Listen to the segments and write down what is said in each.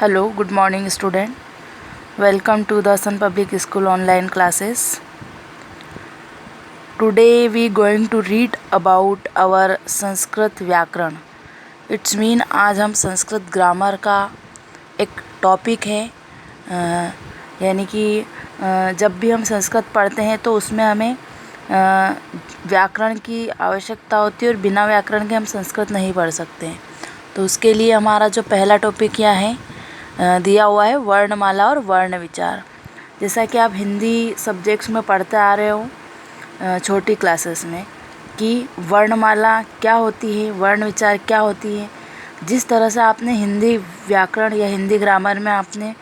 Hello, good morning student. Welcome to the Sun Public School online classes. Today we going to read about our Sanskrit व्याकरण. It's mean आज हम Sanskrit grammar का एक topic है, यानी कि जब भी हम संस्कृत पढ़ते हैं तो उसमें हमें व्याकरण की आवश्यकता होती है और बिना व्याकरण के हम संस्कृत नहीं पढ़ सकते हैं. तो उसके लिए हमारा जो पहला टॉपिक यहाँ है दिया हुआ है वर्णमाला और वर्ण विचार. जैसा कि आप हिंदी सब्जेक्ट्स में पढ़ते आ रहे हो छोटी क्लासेस में कि वर्णमाला क्या होती है, वर्ण विचार क्या होती है. जिस तरह से आपने हिंदी व्याकरण या हिंदी ग्रामर में आपने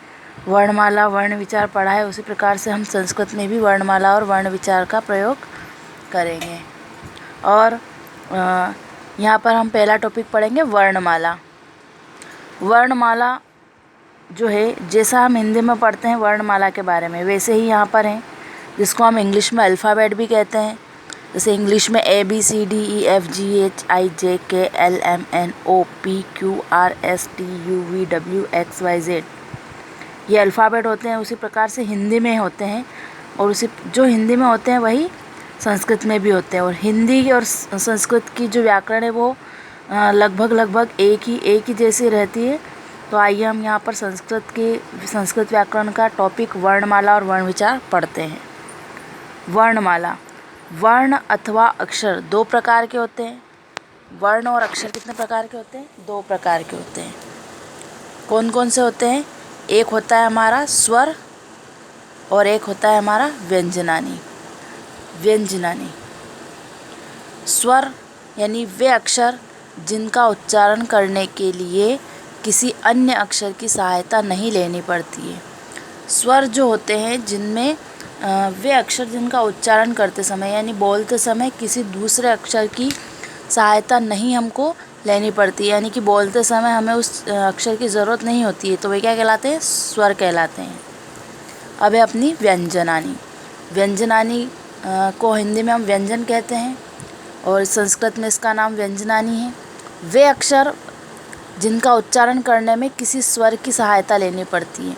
वर्णमाला वर्ण विचार पढ़ा है, उसी प्रकार से हम संस्कृत में भी वर्णमाला और वर्ण विचार का प्रयोग करेंगे. और यहाँ पर हम पहला टॉपिक पढ़ेंगे वर्णमाला. वर्णमाला जो है, जैसा हम हिंदी में पढ़ते हैं वर्णमाला के बारे में, वैसे ही यहाँ पर है, जिसको हम इंग्लिश में अल्फ़ाबेट भी कहते हैं. जैसे इंग्लिश में ABCDEFGHIJKLMNOPQRSTUVWXYZ ये अल्फ़ाबेट होते हैं. उसी प्रकार से हिंदी में होते हैं, और उसी जो हिंदी में होते हैं वही संस्कृत में भी होते हैं. और हिंदी और संस्कृत की जो व्याकरण है वो लगभग एक ही जैसी रहती है. तो आइए हम यहाँ पर संस्कृत व्याकरण का टॉपिक वर्णमाला और वर्ण विचार पढ़ते हैं. वर्णमाला. वर्ण अथवा अक्षर दो प्रकार के होते हैं. वर्ण और अक्षर कितने प्रकार के होते हैं? दो प्रकार के होते हैं. कौन कौन से होते हैं? एक होता है हमारा स्वर और एक होता है हमारा व्यंजनानी. स्वर यानी वे अक्षर जिनका उच्चारण करने के लिए किसी अन्य अक्षर की सहायता नहीं लेनी पड़ती है. स्वर जो होते हैं जिनमें वे अक्षर जिनका उच्चारण करते समय यानी बोलते समय किसी दूसरे अक्षर की सहायता नहीं हमको लेनी पड़ती है, यानी कि बोलते समय हमें उस अक्षर की ज़रूरत नहीं होती है, तो वे क्या कहलाते हैं? स्वर कहलाते हैं. अब है अपनी व्यंजनानी. व्यंजनानी को हिंदी में हम व्यंजन कहते हैं और संस्कृत में इसका नाम व्यंजनानी है. वे अक्षर जिनका उच्चारण करने में किसी स्वर की सहायता लेनी पड़ती है.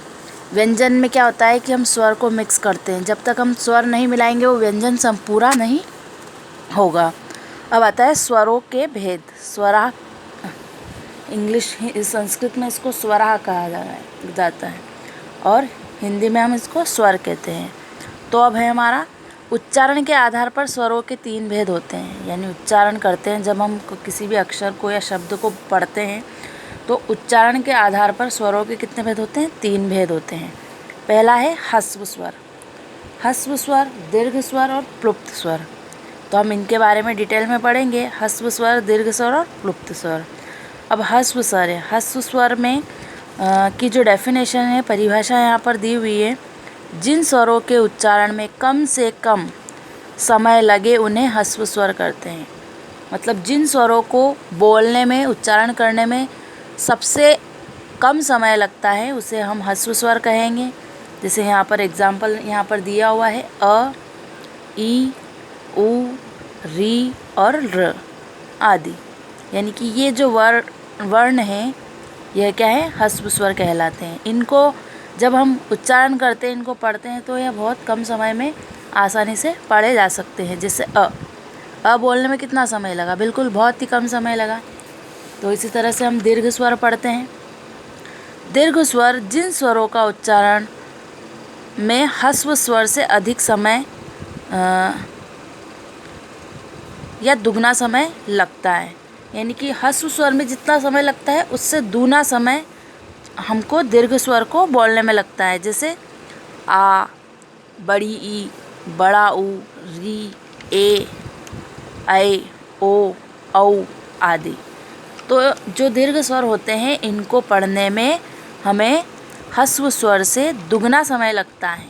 व्यंजन में क्या होता है कि हम स्वर को मिक्स करते हैं. जब तक हम स्वर नहीं मिलाएंगे वो व्यंजन पूरा नहीं होगा. अब आता है स्वरों के भेद. स्वरा संस्कृत में इसको स्वरा कहा जाता है और हिंदी में हम इसको स्वर कहते हैं. तो अब है हमारा उच्चारण के आधार पर स्वरों के तीन भेद होते हैं. यानी उच्चारण करते हैं जब हम किसी भी अक्षर को या शब्द को पढ़ते हैं तो उच्चारण के आधार पर स्वरों के कितने भेद होते हैं? तीन भेद होते हैं. पहला है ह्रस्व स्वर, दीर्घ स्वर और प्लुप्त स्वर. तो हम इनके बारे में डिटेल में पढ़ेंगे, ह्रस्व स्वर, दीर्घ स्वर और प्लुप्त स्वर. अब ह्रस्व स्वर है. ह्रस्व स्वर में की जो डेफिनेशन है, परिभाषा यहाँ पर दी हुई है, जिन स्वरों के उच्चारण में कम से कम समय लगे उन्हें ह्रस्व स्वर कहते हैं. मतलब जिन स्वरों को बोलने में, उच्चारण करने में सबसे कम समय लगता है उसे हम ह्रस्व स्वर कहेंगे. जैसे यहाँ पर एग्जाम्पल यहाँ पर दिया हुआ है अ, ई, उ, री और र आदि. यानी कि ये जो वर्ण हैं यह क्या है? ह्रस्व स्वर कहलाते हैं. इनको जब हम उच्चारण करते हैं, इनको पढ़ते हैं तो यह बहुत कम समय में आसानी से पढ़े जा सकते हैं. जैसे अ बोलने में कितना समय लगा? बिल्कुल बहुत ही कम समय लगा. तो इसी तरह से हम दीर्घ स्वर पढ़ते हैं. दीर्घ स्वर जिन स्वरों का उच्चारण में ह्रस्व स्वर से अधिक समय या दुगना समय लगता है. यानी कि ह्रस्व स्वर में जितना समय लगता है उससे दूना समय हमको दीर्घ स्वर को बोलने में लगता है. जैसे आ, बड़ी ई, बड़ा ऊ, री, ए, ऐ, ओ, औ आदि. तो जो दीर्घ स्वर होते हैं इनको पढ़ने में हमें ह्रस्व स्वर से दुगना समय लगता है.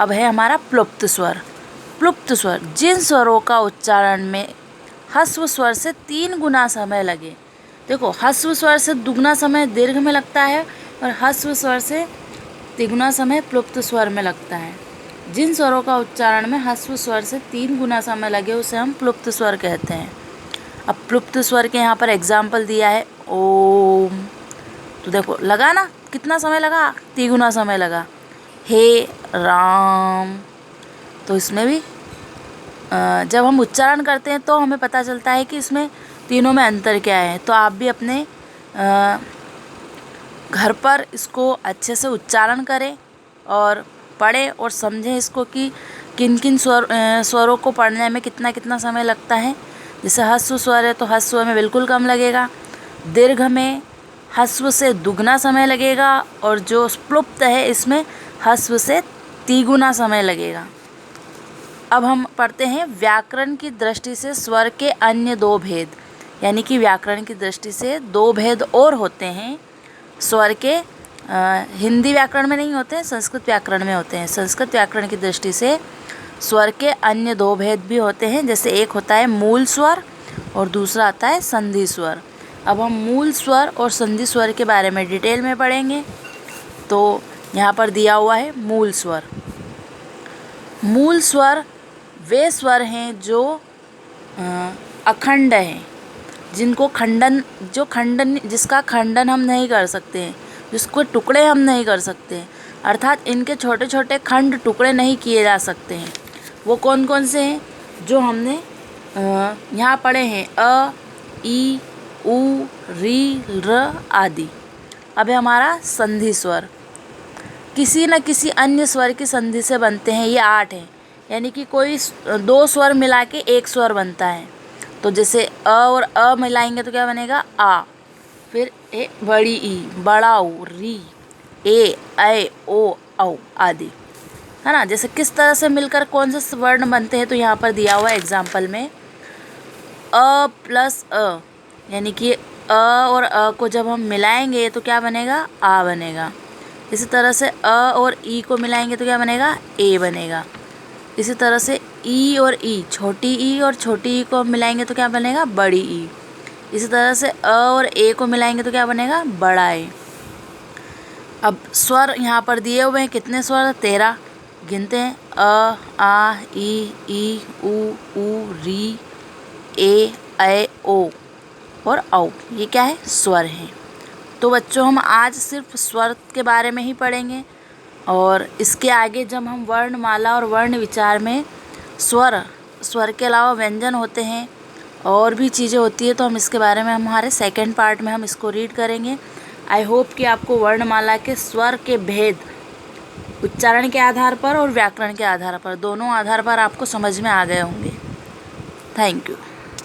अब है हमारा प्लुप्त स्वर. प्लुप्त स्वर जिन स्वरों का उच्चारण में ह्रस्व स्वर से 3 गुना समय लगे. देखो, ह्रस्व स्वर से दुगना समय दीर्घ में लगता है और ह्रस्व स्वर से तिगुना समय प्लुप्त स्वर में लगता है. जिन स्वरों का उच्चारण में ह्रस्व स्वर से 3 गुना समय लगे उसे हम प्लुप्त स्वर कहते हैं. अब प्लुप्त स्वर के यहाँ पर एग्जाम्पल दिया है ओम, तो देखो लगा ना, कितना समय लगा, 3 गुना समय लगा। हे राम, तो इसमें भी जब हम उच्चारण करते हैं तो हमें पता चलता है कि इसमें तीनों में अंतर क्या है। तो आप भी अपने घर पर इसको अच्छे से उच्चारण करें और पढ़ें और समझें इसको कि किन किन स्वरों को पढ़ने में कितना कितना समय लगता है। जैसे ह्रस्व स्वर है तो ह्रस्व स्वर में बिल्कुल कम लगेगा, दीर्घ में ह्रस्व से दुगना समय लगेगा, और जो प्लुप्त है इसमें ह्रस्व से 3 गुना समय लगेगा। अब हम पढ़ते हैं व्याकरण की दृष्टि से स्वर के अन्य 2 भेद, यानी कि व्याकरण की दृष्टि से 2 भेद और होते हैं स्वर के। हिंदी व्याकरण में नहीं होते हैं, संस्कृत व्याकरण में होते हैं। संस्कृत व्याकरण की दृष्टि से स्वर के अन्य 2 भेद भी होते हैं, जैसे एक होता है मूल स्वर और दूसरा आता है संधि स्वर। अब हम मूल स्वर और संधि स्वर के बारे में डिटेल में पढ़ेंगे। तो यहाँ पर दिया हुआ है मूल स्वर। मूल स्वर वे स्वर हैं जो अखंड हैं, जिसका खंडन हम नहीं कर सकते हैं, जिसको टुकड़े हम नहीं कर सकते हैं, अर्थात इनके छोटे छोटे खंड टुकड़े नहीं किए जा सकते हैं। वो कौन कौन से हैं जो हमने यहाँ पढ़े हैं? अ, ई, उ, री, र आदि। अब है हमारा संधि स्वर, किसी न किसी अन्य स्वर की संधि से बनते हैं। ये 8 हैं, यानी कि कोई 2 स्वर मिला के एक स्वर बनता है। तो जैसे अ और अ मिलाएंगे तो क्या बनेगा? आ। फिर ए बड़ी ई, बड़ा ऊ, री, ए, ऐ, ओ, औ आदि, है ना। जैसे किस तरह से मिलकर कौन से वर्ण बनते हैं, तो यहाँ पर दिया हुआ एग्जाम्पल में अ प्लस अ, यानी कि अ और अ को जब हम मिलाएंगे तो क्या बनेगा? आ बनेगा। इसी तरह से अ और ई को मिलाएंगे तो क्या बनेगा? ए बनेगा। इसी तरह से ई और ई, छोटी ई और छोटी ई को मिलाएंगे तो क्या बनेगा? बड़ी ई। इसी तरह से अ और ए को मिलाएंगे तो क्या बनेगा? बड़ा ए। अब स्वर यहाँ पर दिए हुए हैं, कितने स्वर? 13 गिनते हैं। अ, आ, ई, उ, री, ए, ऐ, ओ और औ। ये क्या है? स्वर हैं। तो बच्चों हम आज सिर्फ स्वर के बारे में ही पढ़ेंगे, और इसके आगे जब हम वर्णमाला और वर्ण विचार में स्वर के अलावा व्यंजन होते हैं और भी चीज़ें होती है, तो हम इसके बारे में हमारे सेकंड पार्ट में हम इसको रीड करेंगे। आई होप कि आपको वर्णमाला के स्वर के भेद उच्चारण के आधार पर और व्याकरण के आधार पर, दोनों आधार पर आपको समझ में आ गए होंगे। Thank you.